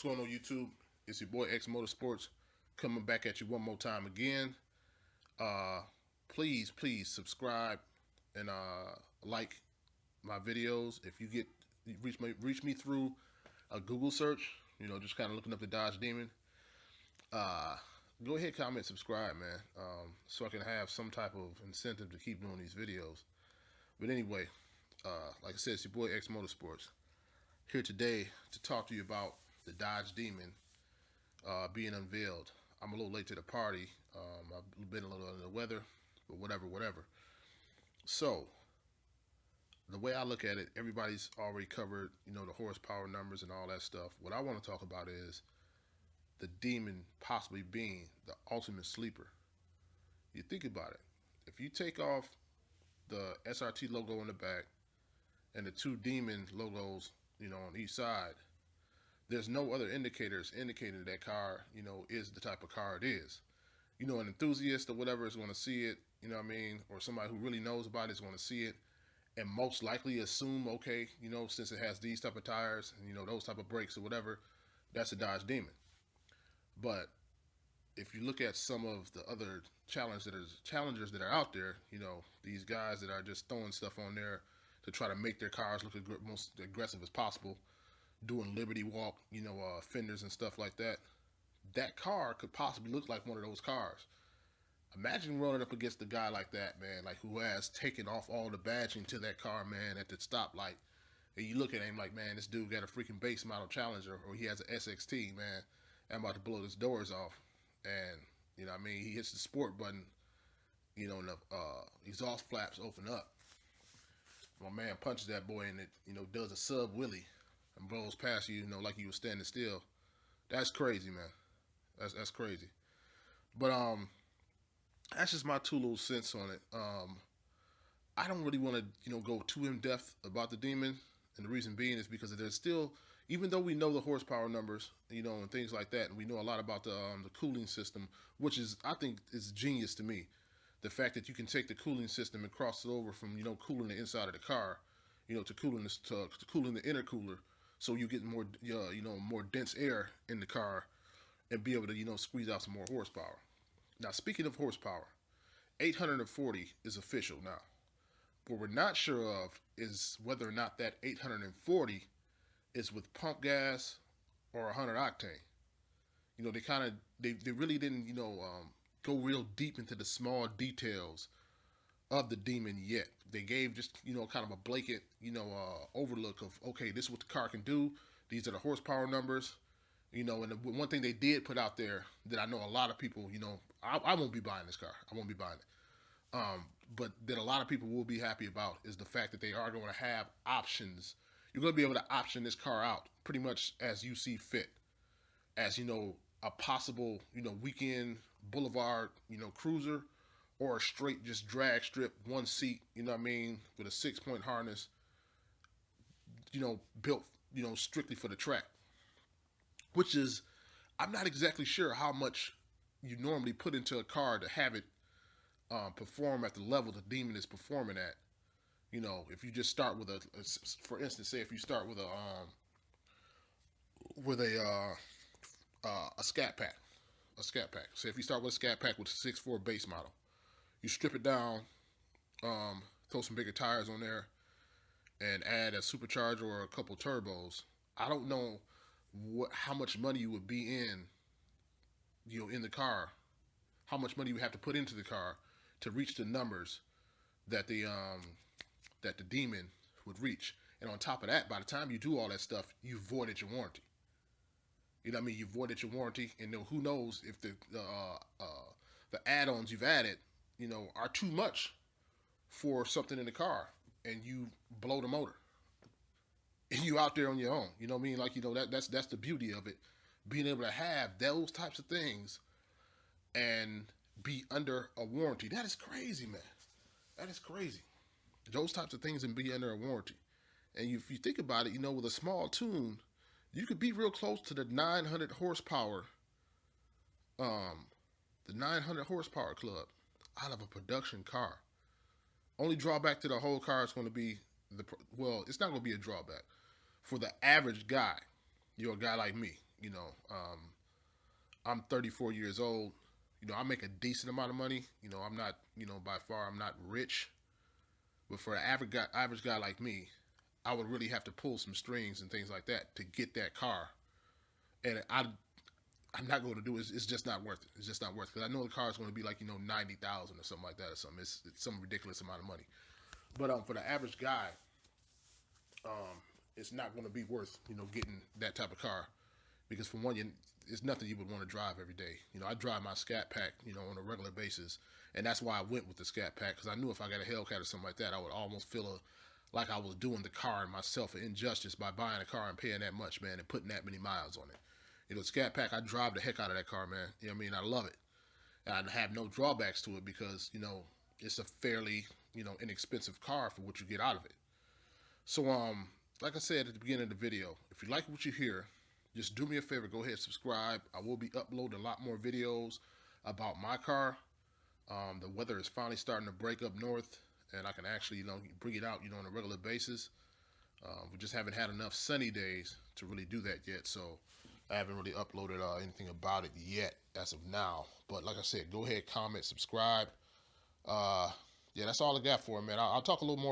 What's going on YouTube? It's your boy X Motorsports coming back at you one more time again. Uh, please subscribe and like my videos. If you reach me through a Google search, just kind of looking up the Dodge Demon. Uh, Go ahead, comment, subscribe, man, so I can have some type of incentive to keep doing these videos. But anyway, like I said, it's your boy X Motorsports here today to talk to you about the Dodge Demon being unveiled. I'm a little late to the party. I've been a little under the weather, but whatever. So, the way I look at it, everybody's already covered, the horsepower numbers and all that stuff. What I want to talk about is the Demon possibly being the ultimate sleeper. You think about it. If you take off the SRT logo in the back and the two Demon logos, on each side, there's no other indicators indicating that car, is the type of car it is. An enthusiast or whatever is going to see it, or somebody who really knows about it is going to see it and most likely assume, okay, since it has these type of tires and, those type of brakes or whatever, that's a Dodge Demon. But if you look at some of the other challengers that are out there, these guys that are just throwing stuff on there to try to make their cars look most aggressive as possible, doing Liberty Walk, fenders and stuff like that, that car could possibly look like one of those cars. Imagine running up against a guy like that, man, like who has taken off all the badging to that car, man, at the stoplight. And you look at him like, man, this dude got a freaking base model Challenger, or he has an SXT, man. I'm about to blow his doors off. And, he hits the sport button, and the exhaust flaps open up. My man punches that boy and it, does a sub wheelie and blows past you, like you was standing still. That's crazy, man. That's crazy. But that's just my two little cents on it. I don't really want to, go too in depth about the Demon, and the reason being is because there's still, even though we know the horsepower numbers, and things like that, and we know a lot about the cooling system, which is, I think, is genius to me. The fact that you can take the cooling system and cross it over from, cooling the inside of the car, to cooling to cooling the intercooler, so you get more, more dense air in the car, and be able to, squeeze out some more horsepower. Now, speaking of horsepower, 840 is official now. What we're not sure of is whether or not that 840 is with pump gas or 100 octane. They really didn't, go real deep into the small details of the Demon yet. They gave just, kind of a blanket, overlook of, okay, this is what the car can do. These are the horsepower numbers. And the one thing they did put out there that I know a lot of people, I won't be buying this car. I won't be buying it. But that a lot of people will be happy about is the fact that they are going to have options. You're going to be able to option this car out pretty much as you see fit. As, a possible, weekend boulevard, cruiser, or a straight just drag strip, one seat, with a 6-point harness, built, strictly for the track. Which is, I'm not exactly sure how much you normally put into a car to have it perform at the level the Demon is performing at. If you just start with for instance, say if you start with a scat pack, Say if you start with a scat pack with a 6.4 base model, you strip it down, throw some bigger tires on there, and add a supercharger or a couple turbos. I don't know how much money you would be in the car, how much money you would have to put into the car to reach the numbers that the Demon would reach. And on top of that, by the time you do all that stuff, you voided your warranty. You voided your warranty, and then who knows if the add-ons you've added, are too much for something in the car, and you blow the motor. And you out there on your own, that's the beauty of it, being able to have those types of things and be under a warranty. That is crazy, man. That is crazy. Those types of things and be under a warranty. And if you think about it, with a small tune, you could be real close to the 900 horsepower, the 900 horsepower club out of a production car. Only drawback to the whole car is going to be it's not going to be a drawback. For the average guy, you're a guy like me, You know, I'm 34 years old. You know, I make a decent amount of money. You know, I'm not, you know, by far I'm not rich, but for an average guy like me, I would really have to pull some strings and things like that to get that car. And I'm not going to do it. It's just not worth it. It's just not worth it. Because I know the car is going to be like, you know, 90,000 or something like that or something. It's some ridiculous amount of money. But for the average guy, it's not going to be worth, you know, getting that type of car. Because for one, it's nothing you would want to drive every day. You know, I drive my Scat Pack, you know, on a regular basis. And that's why I went with the Scat Pack. Because I knew if I got a Hellcat or something like that, I would almost feel like I was doing the car and myself an injustice by buying a car and paying that much, man, and putting that many miles on it. You know, Scat Pack, I drive the heck out of that car, man. You know what I mean? I love it. And I have no drawbacks to it because, you know, it's a fairly, you know, inexpensive car for what you get out of it. So, like I said at the beginning of the video, if you like what you hear, just do me a favor, go ahead and subscribe. I will be uploading a lot more videos about my car. The weather is finally starting to break up north, and I can actually, you know, bring it out, you know, on a regular basis. We just haven't had enough sunny days to really do that yet, so I haven't really uploaded anything about it yet as of now. But like I said, go ahead, comment, subscribe. Yeah, that's all I got for it, man. I'll talk a little more